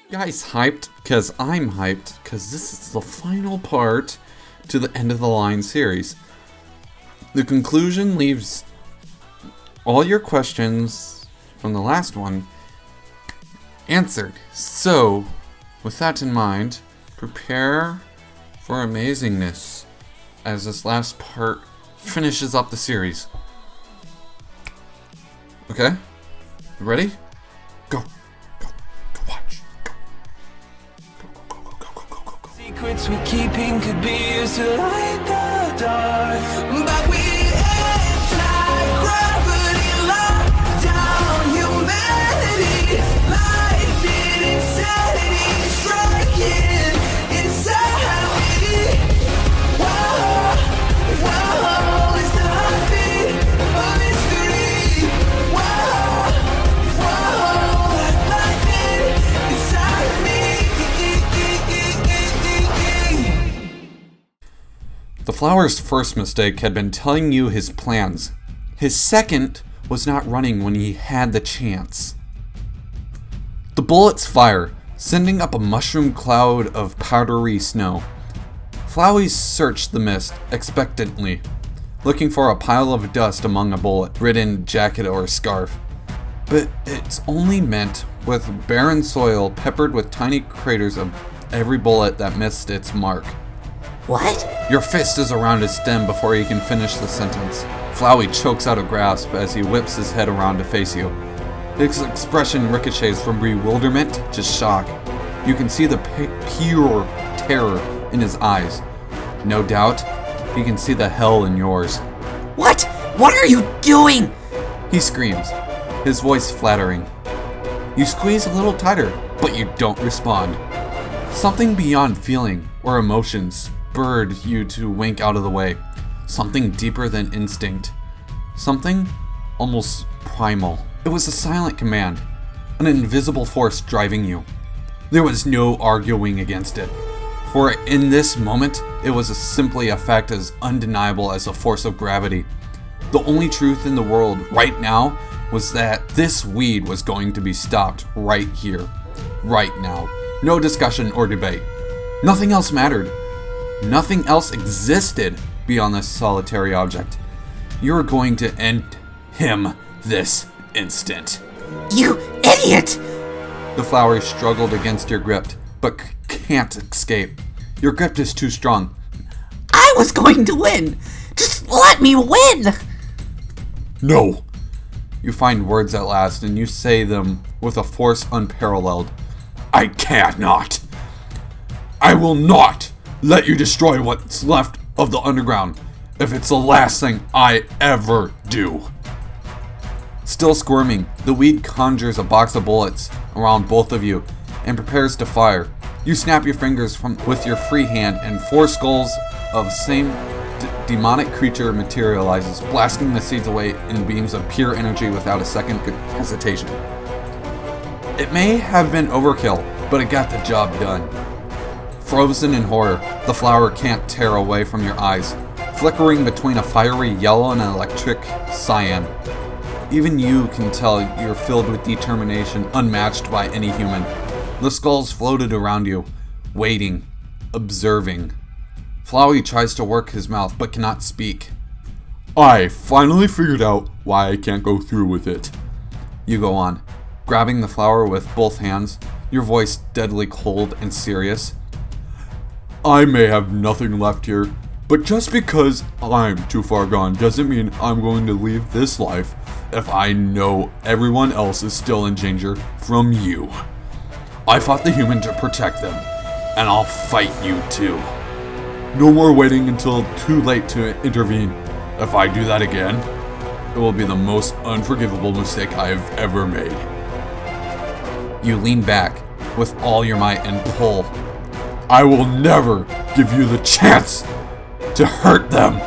Guys hyped? Because I'm hyped, because this is the final part to the end of the line series. The conclusion leaves all your questions from the last one answered. So, with that in mind, prepare for amazingness as this last part finishes up the series. Okay? You ready? Go. Secrets we're keeping could be used to light the dark, but we anti-gravity lock down humanity, lightning insanity striking inside me. Whoa, whoa, it's the heartbeat of mystery. Whoa, whoa, lightning inside me. The flower's first mistake had been telling you his plans. His second was not running when he had the chance. The bullets fire, sending up a mushroom cloud of powdery snow. Flowey searched the mist expectantly, looking for a pile of dust among a bullet-ridden jacket or scarf. But it's only meant with barren soil peppered with tiny craters of every bullet that missed its mark. What? Your fist is around his stem before he can finish the sentence. Flowey chokes out a gasp as he whips his head around to face you. His expression ricochets from bewilderment to shock. You can see the pure terror in his eyes. No doubt, you can see the hell in yours. What? What are you doing? He screams, his voice flattering. You squeeze a little tighter, but you don't respond. Something beyond feeling or emotion spurred you to wink out of the way. Something deeper than instinct. Something almost primal. It was a silent command, an invisible force driving you. There was no arguing against it, for in this moment, it was simply a fact as undeniable as the force of gravity. The only truth in the world right now was that this weed was going to be stopped right here, right now. No discussion or debate. Nothing else mattered. Nothing else existed beyond this solitary object. You are going to end him this instant. You idiot! The flower struggled against your grip, but can't escape. Your grip is too strong. I was going to win! Just let me win! No! You find words at last, and you say them with a force unparalleled. I cannot! I will not let you destroy what's left of the underground, if it's the last thing I ever do. Still squirming, the weed conjures a box of bullets around both of you and prepares to fire. You snap your fingers with your free hand, and 4 skulls of same demonic creature materializes, blasting the seeds away in beams of pure energy without a second hesitation. It may have been overkill, but it got the job done. Frozen in horror, the flower can't tear away from your eyes, flickering between a fiery yellow and an electric cyan. Even you can tell you're filled with determination unmatched by any human. The skulls floated around you, waiting, observing. Flowey tries to work his mouth but cannot speak. I finally figured out why I can't go through with it. You go on, grabbing the flower with both hands, your voice deadly cold and serious. I may have nothing left here, but just because I'm too far gone doesn't mean I'm going to leave this life if I know everyone else is still in danger from you. I fought the human to protect them, and I'll fight you too. No more waiting until too late to intervene. If I do that again, it will be the most unforgivable mistake I have ever made. You lean back with all your might and pull. I will never give you the chance to hurt them.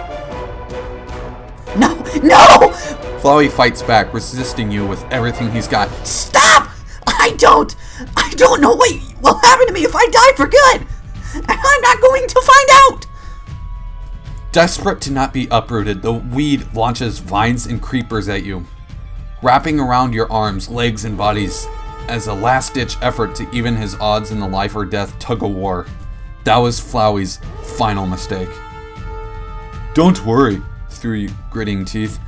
No, no! Flowey fights back, resisting you with everything he's got. Stop! I don't know what will happen to me if I die for good! And I'm not going to find out! Desperate to not be uprooted, the weed launches vines and creepers at you, wrapping around your arms, legs, and bodies. as a last-ditch effort to even his odds in the life or death tug-of-war. That was Flowey's final mistake. "Don't worry," through gritting teeth.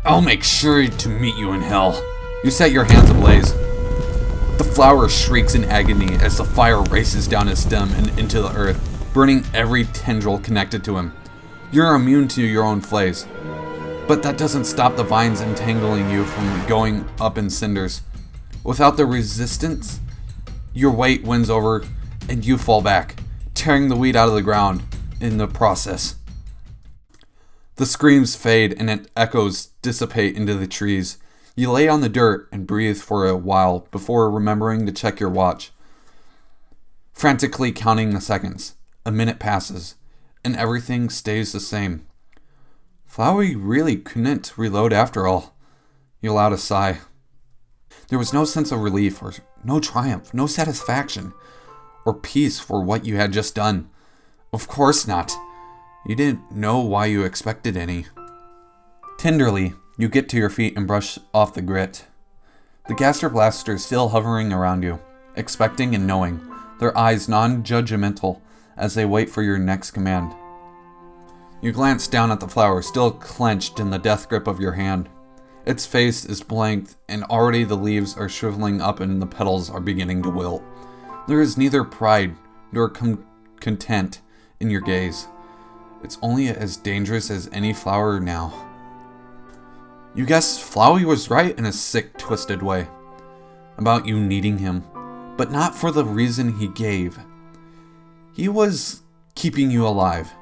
"I'll make sure to meet you in hell." You set your hands ablaze. The flower shrieks in agony as the fire races down his stem and into the earth, burning every tendril connected to him. You're immune to your own flays, but that doesn't stop the vines entangling you from going up in cinders. Without the resistance, your weight wins over and you fall back, tearing the weed out of the ground in the process. The screams fade and echoes dissipate into the trees. You lay on the dirt and breathe for a while before remembering to check your watch. Frantically counting the seconds, a minute passes, and everything stays the same. Flowey really couldn't reload after all. You allowed a sigh. There was no sense of relief, or no triumph, no satisfaction, or peace for what you had just done. Of course not. You didn't know why you expected any. Tenderly, you get to your feet and brush off the grit. The Gaster Blasters still hovering around you, expecting and knowing, their eyes non-judgmental as they wait for your next command. You glance down at the flower, still clenched in the death grip of your hand. Its face is blanked, and already the leaves are shriveling up and the petals are beginning to wilt. There is neither pride nor content in your gaze. It's only as dangerous as any flower now. You guess Flowey was right in a sick, twisted way about you needing him, but not for the reason he gave. He was keeping you alive.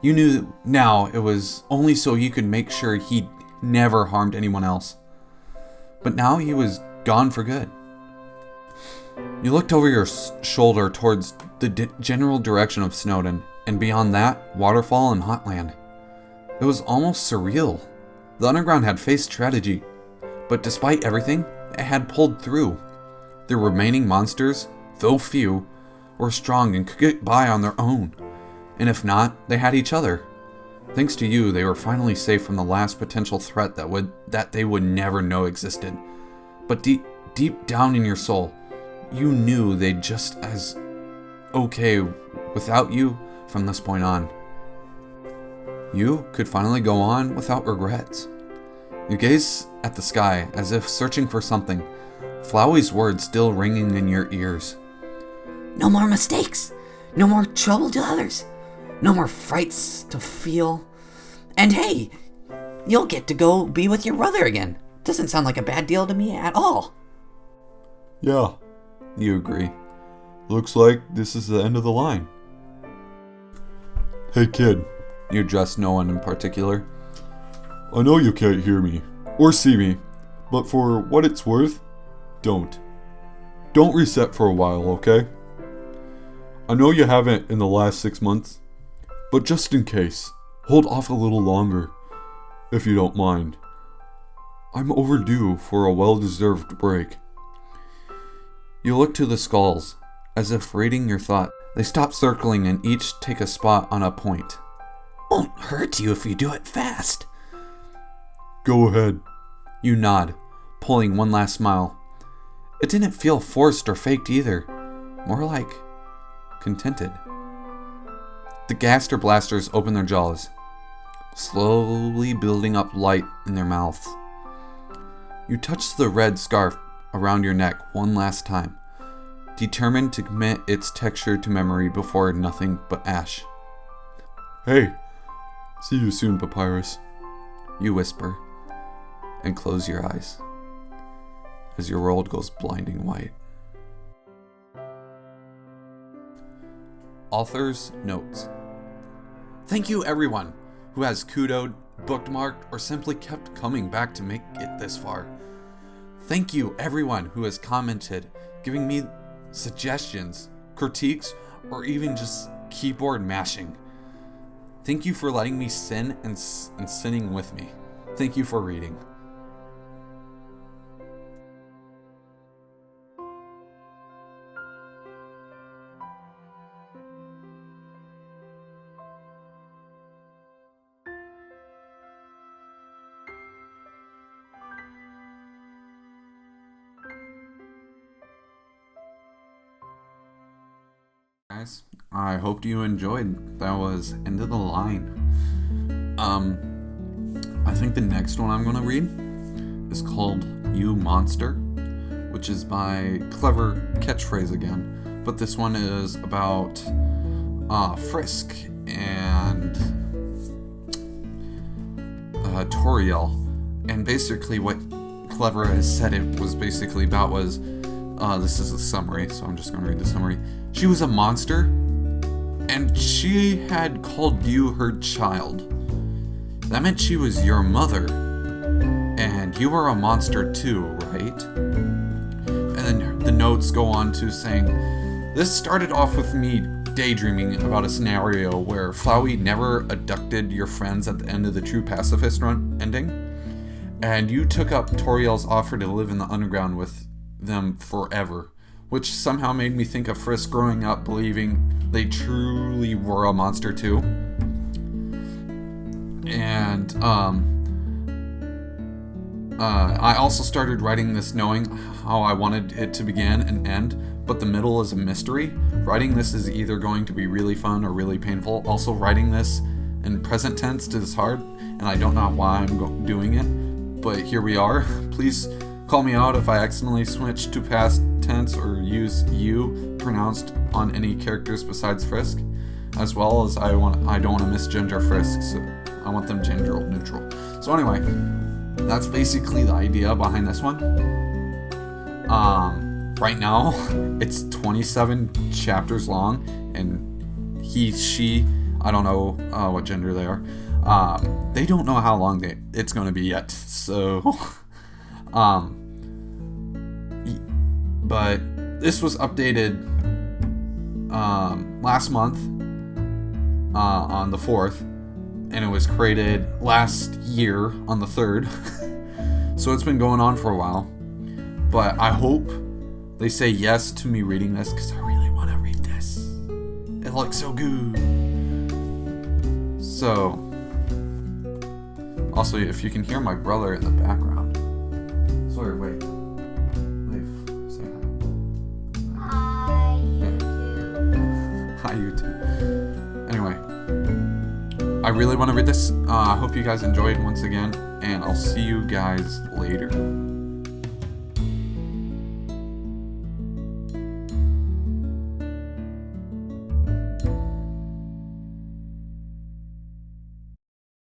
You knew now it was only so you could make sure he never harmed anyone else. But now he was gone for good. You looked over your shoulder towards the general direction of Snowdon, and beyond that, Waterfall and Hotland. It was almost surreal. The Underground had faced tragedy, but despite everything, it had pulled through. The remaining monsters, though few, were strong and could get by on their own. And if not, they had each other. Thanks to you, they were finally safe from the last potential threat that they would never know existed. But deep down in your soul, you knew they'd just as okay without you from this point on. You could finally go on without regrets. You gaze at the sky as if searching for something, Flowey's words still ringing in your ears. No more mistakes. No more trouble to others. No more frights to feel. And hey, you'll get to go be with your brother again. Doesn't sound like a bad deal to me at all. Yeah, you agree. Looks like this is the end of the line. Hey kid, you address no one in particular. I know you can't hear me, or see me, but for what it's worth, don't. Don't reset for a while, okay? I know you haven't in the last 6 months, but just in case, hold off a little longer, if you don't mind. I'm overdue for a well-deserved break. You look to the skulls, as if reading your thought. They stop circling and each take a spot on a point. Won't hurt you if you do it fast. Go ahead. You nod, pulling one last smile. It didn't feel forced or faked either. More like contented. The Gaster Blasters open their jaws, slowly building up light in their mouths. You touch the red scarf around your neck one last time, determined to commit its texture to memory before nothing but ash. Hey, see you soon, Papyrus. You whisper, and close your eyes, as your world goes blinding white. Author's notes. Thank you everyone who has kudoed, bookmarked, or simply kept coming back to make it this far. Thank you everyone who has commented, giving me suggestions, critiques, or even just keyboard mashing. Thank you for letting me sin and sinning with me. Thank you for reading. Guys, I hope you enjoyed. That was End of the Line. I think the next one I'm going to read is called You Monster, which is by CleverCatchphrase again. But this one is about Frisk and Toriel. And basically what Clever has said it was basically about was, this is a summary, so I'm just going to read the summary. She was a monster, and she had called you her child. That meant she was your mother, and you were a monster too, right? And then the notes go on to saying, this started off with me daydreaming about a scenario where Flowey never abducted your friends at the end of the True Pacifist run ending, and you took up Toriel's offer to live in the underground with them forever, which somehow made me think of Frisk growing up believing they truly were a monster too. And I also started writing this knowing how I wanted it to begin and end, but the middle is a mystery. Writing this is either going to be really fun or really painful. Also, writing this in present tense is hard, and I don't know why I'm doing it, but here we are. Please call me out if I accidentally switch to past tense or use you pronounced on any characters besides Frisk, as well as I don't want to misgender Frisk, so I want them gender neutral. So anyway, that's basically the idea behind this one. Right now, it's 27 chapters long, and he, she, I don't know what gender they are. They don't know how long it's going to be yet, so... but this was updated last month on the 4th, and it was created last year on the 3rd. So it's been going on for a while, but I hope they say yes to me reading this, because I really want to read this. It looks so good. So also, if you can hear my brother in the background. Sorry, wait. Say hi. Hi, Hi, YouTube. Anyway, I really want to read this. I hope you guys enjoyed once again, and I'll see you guys later.